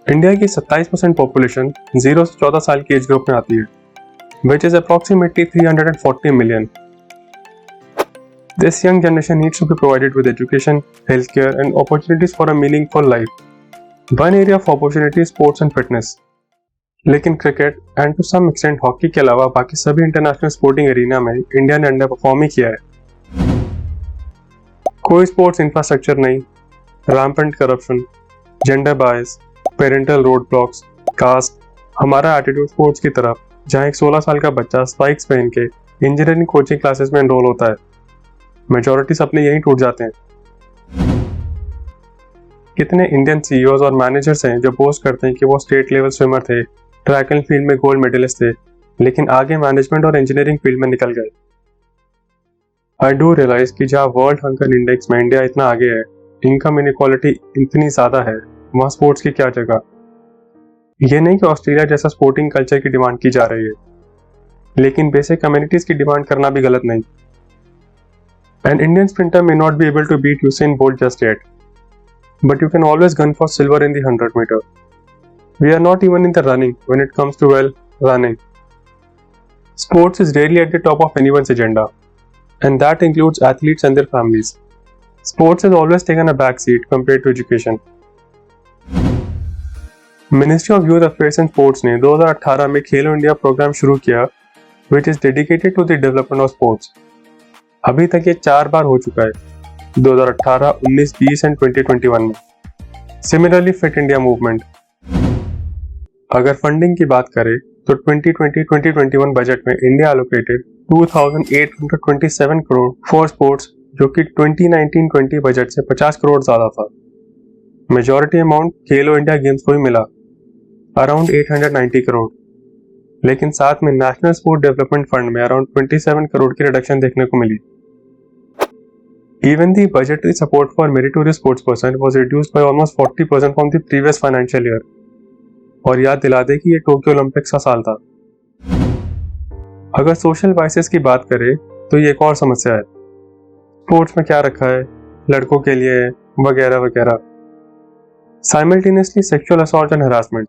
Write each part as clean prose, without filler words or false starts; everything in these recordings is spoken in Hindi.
इंडिया की 27% पॉपुलेशन 0 से 14 साल की एज ग्रुप में आती है, which is approximately 340 million. This young generation needs to be provided with education, healthcare, and opportunities for a meaningful life. One area of opportunity is sports and fitness. लेकिन cricket and to some extent hockey के अलावा बाकी सभी इंटरनेशनल स्पोर्टिंग एरिना में इंडिया ने अंडर परफॉर्म ही किया है। कोई स्पोर्ट्स इंफ्रास्ट्रक्चर नहीं, rampant corruption, gender bias, parental road blocks, caste, हमारा एटीट्यूड स्पोर्ट्स की तरफ, जहां एक 16 साल का बच्चा स्पाइक्स पहन के इंजीनियरिंग कोचिंग क्लासेस में एनरोल होता है। मेजॉरिटी सपने यहीं टूट जाते हैं। कितने इंडियन सीईओज और मैनेजर्स हैं जो बोस्ट करते हैं कि वो स्टेट लेवल स्विमर थे, ट्रैक एंड फील्ड में गोल्ड मेडलिस्ट थे, लेकिन आगे मैनेजमेंट और इंजीनियरिंग फील्ड में निकल गए। आई डू रियलाइज कि जहाँ वर्ल्ड हंगर इंडेक्स में इंडिया इतना आगे है, इनकम इनइक्वालिटी इतनी ज्यादा है, वहाँ स्पोर्ट्स की क्या जगह। ये नहीं कि ऑस्ट्रेलिया जैसा स्पोर्टिंग कल्चर की डिमांड की जा रही है, लेकिन बेसिक कम्युनिटीज की डिमांड करना भी गलत नहीं। An Indian sprinter may not be able to beat Usain Bolt just yet, but you can always gun for silver in the 100 meter. We are not even in the running when it comes to, well, running. Sports is rarely at the top of anyone's agenda, and that includes athletes and their families. Sports has always taken a back seat compared to education. Ministry of Youth Affairs and Sports ने 2018 में खेलो इंडिया प्रोग्राम शुरू किया, which is dedicated to the development of sports. अभी तक ये 4 बार हो चुका है, 2018, 19, 20 एंड 2021 में। Similarly fit India movement. अगर फंडिंग की बात करें तो 2020-2021 बजट में India allocated 2827 crore for sports, जो कि 2019-20 बजट से 50 करोड़ ज्यादा था। मेजॉरिटी अमाउंट खेलो इंडिया गेम्स को ही मिला, अराउंड 890 करोड़, लेकिन साथ में नेशनल स्पोर्ट डेवलपमेंट फंड में अराउंड 27 करोड़ की रिडक्शन देखने को मिली। Even the budgetary support for meritorious sportsperson was reduced by almost 40% from the previous financial year. और याद दिला दे कि ये टोक्यो ओलंपिक्स का साल था। अगर सोशल वाइसेस की बात करें तो ये एक और समस्या है। स्पोर्ट्स में क्या रखा है, लड़कों के लिए वगैरह वगैरह। Simultaneously sexual assault and harassment.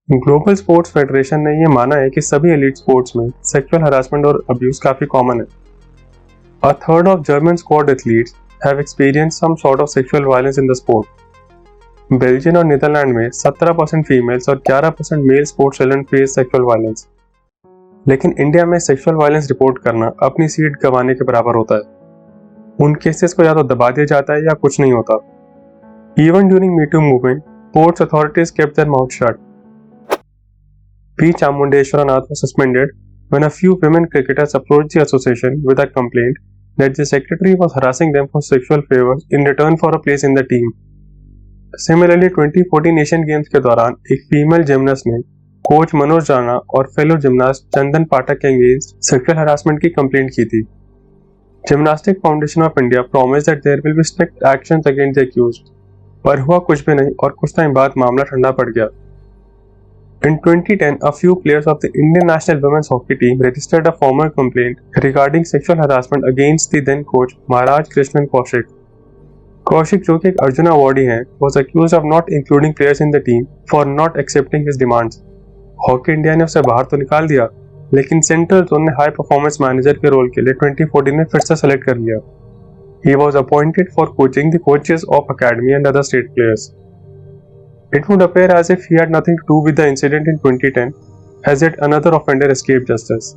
Global sports federation ने यह माना है कि सभी एलीट स्पोर्ट्स में सेक्सुअल हरासमेंट और अब्यूज काफी कॉमन है। A third of German squad athletes have experienced some sort of sexual violence in the sport. Belgium और नीदरलैंड में 17% फीमेल्स और 11% male sports children face sexual violence. लेकिन इंडिया में सेक्सुअल वायलेंस रिपोर्ट करना अपनी सीट गंवाने के बराबर होता है। उन केसेस को या तो दबा दिया जाता है या कुछ नहीं होता। Even during Me Too movement, sports authorities kept their mouth shut. P. Chamundeshwaranath was suspended when a few women cricketers approached the association with a complaint that the secretary was harassing them for sexual favors in return for a place in the team. Similarly, 2014 Asian Games के दौरान एक फीमेल जिमनास्ट ने कोच मनोज राणा और फेलो जिमनास्ट चंदन पाठक के अगेंस्ट सेक्सुअल हरासमेंट की कंप्लेंट की थी। Gymnastic foundation of India promise that there will be strict actions against the accused, पर हुआ कुछ भी नहीं और कुछ टाइम बाद मामला ठंडा पड़ गया। In 2010, a few players of the Indian national women's hockey team registered a formal complaint regarding sexual harassment against the then coach Maharaj Krishnan Kaushik. Kaushik, जो कि एक अर्जुन अवार्डी हैं, was accused of not including players in the team for not accepting his demands. Hockey India ने उसे बाहर तो निकाल दिया, लेकिन सेंट्रल जोन ने हाई परफॉर्मेंस मैनेजर के रोल के लिए 2014 में फिर से सेलेक्ट कर लिया। He was appointed for coaching the coaches of academy and other state players. It would appear as if he had nothing to do with the incident in 2010, as yet another offender escaped justice.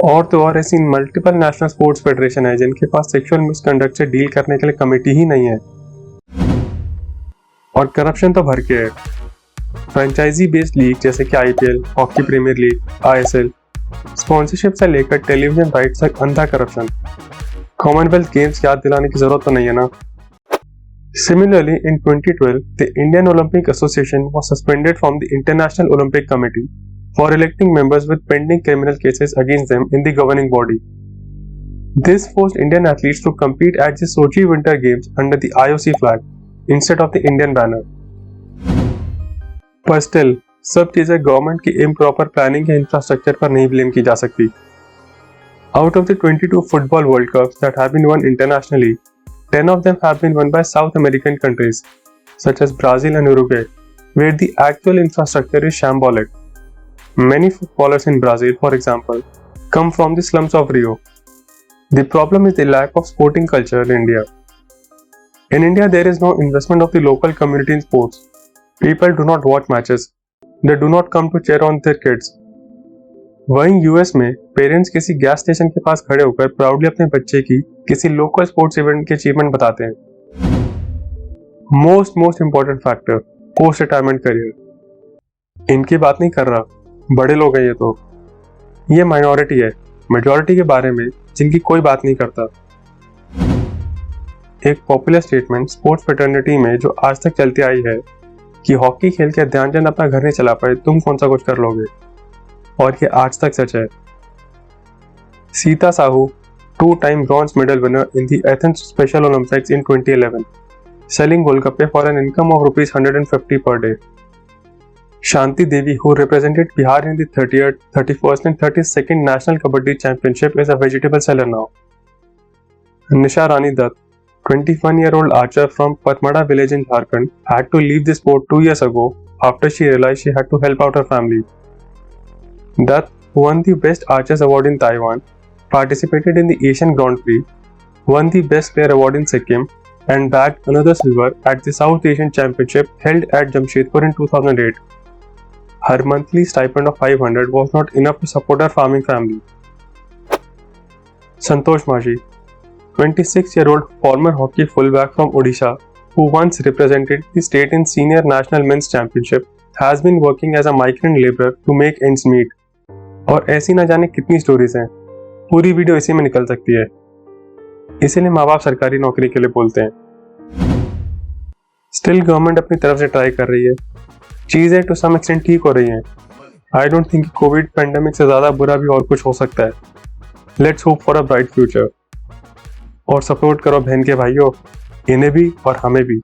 और तो और ऐसी मल्टीपल नेशनल स्पोर्ट्स फेडरेशन है जिनके पास सेक्सुअल मिसकंडक्ट से डील करने के लिए कमेटी ही नहीं है। और करप्शन तो भर के है। फ्रेंचाइजी बेस्ड लीग जैसे कि IPL, hockey premier league, ISL, sponsorship से लेकर टेलीविजन राइट्स तक अंधा करप्शन। कॉमनवेल्थ गेम्स याद दिलाने की जरूरत तो नहीं है ना। Similarly, in 2012, the Indian Olympic Association was suspended from the International Olympic Committee for electing members with pending criminal cases against them in the governing body. This forced Indian athletes to compete at the Sochi Winter Games under the IOC flag instead of the Indian banner. पर still, सब चीजें गवर्नमेंट की improper planning या infrastructure पर नहीं ब्लेम की जा सकती। Out of the 22 football World Cups that have been won internationally, 10 of them have been won by South American countries, such as Brazil and Uruguay, where the actual infrastructure is shambolic. Many footballers in Brazil, for example, come from the slums of Rio. The problem is the lack of sporting culture in India. In India, there is no investment of the local community in sports. People do not watch matches. They do not come to cheer on their kids. वहीं यूएस में पेरेंट्स किसी गैस स्टेशन के पास खड़े होकर प्राउडली अपने बच्चे की किसी लोकल स्पोर्ट्स इवेंट की अचीवमेंट बताते हैं. Most important factor, post retirement career. इनकी बात नहीं कर रहा, बड़े लोग हैं ये तो. ये माइनॉरिटी है, मेजॉरिटी के बारे में जिनकी कोई बात नहीं करता. एक पॉपुलर स्टेटमेंट स्पोर्ट्स फ्रेटर्निटी में जो आज तक चलती आई है कि हॉकी खेल के ध्यानचंद अपना घर नहीं चला पाए, तुम कौन सा कुछ कर लोगे. और ये आज तक सच है. Sita Sahu, 2-time bronze medal winner in the Athens Special Olympics in 2011, selling golgappe for an income of rupees 150 per day. Shanti Devi, who represented Bihar in the 30th, 31st and 32nd National Kabaddi Championship, is a vegetable seller now. Nisha Rani Dutt, 21-year-old archer from Patmada village in Jharkhand, had to leave the sport 2 years ago after she realized she had to help out her family. Dutt, who won the Best Archers Award in Taiwan, participated in the Asian Grand Prix, won the Best Player Award in Sikkim, and bagged another silver at the South Asian Championship held at Jamshedpur in 2008. Her monthly stipend of 500 was not enough to support her farming family. Santosh Maji, 26-year-old former hockey fullback from Odisha, who once represented the state in Senior National Men's Championship, has been working as a migrant laborer to make ends meet. और ऐसी ना जाने कितनी स्टोरीज हैं, पूरी वीडियो इसी में निकल सकती है. इसीलिए माँ बाप सरकारी नौकरी के लिए बोलते हैं. स्टिल गवर्नमेंट अपनी तरफ से ट्राई कर रही है, चीजें टू सम एक्सटेंट ठीक हो रही हैं. I don't think Covid pandemic से ज्यादा बुरा भी और कुछ हो सकता है. Let's hope for a bright future. और सपोर्ट करो बहन के भाइयों, इन्हें भी और हमें भी.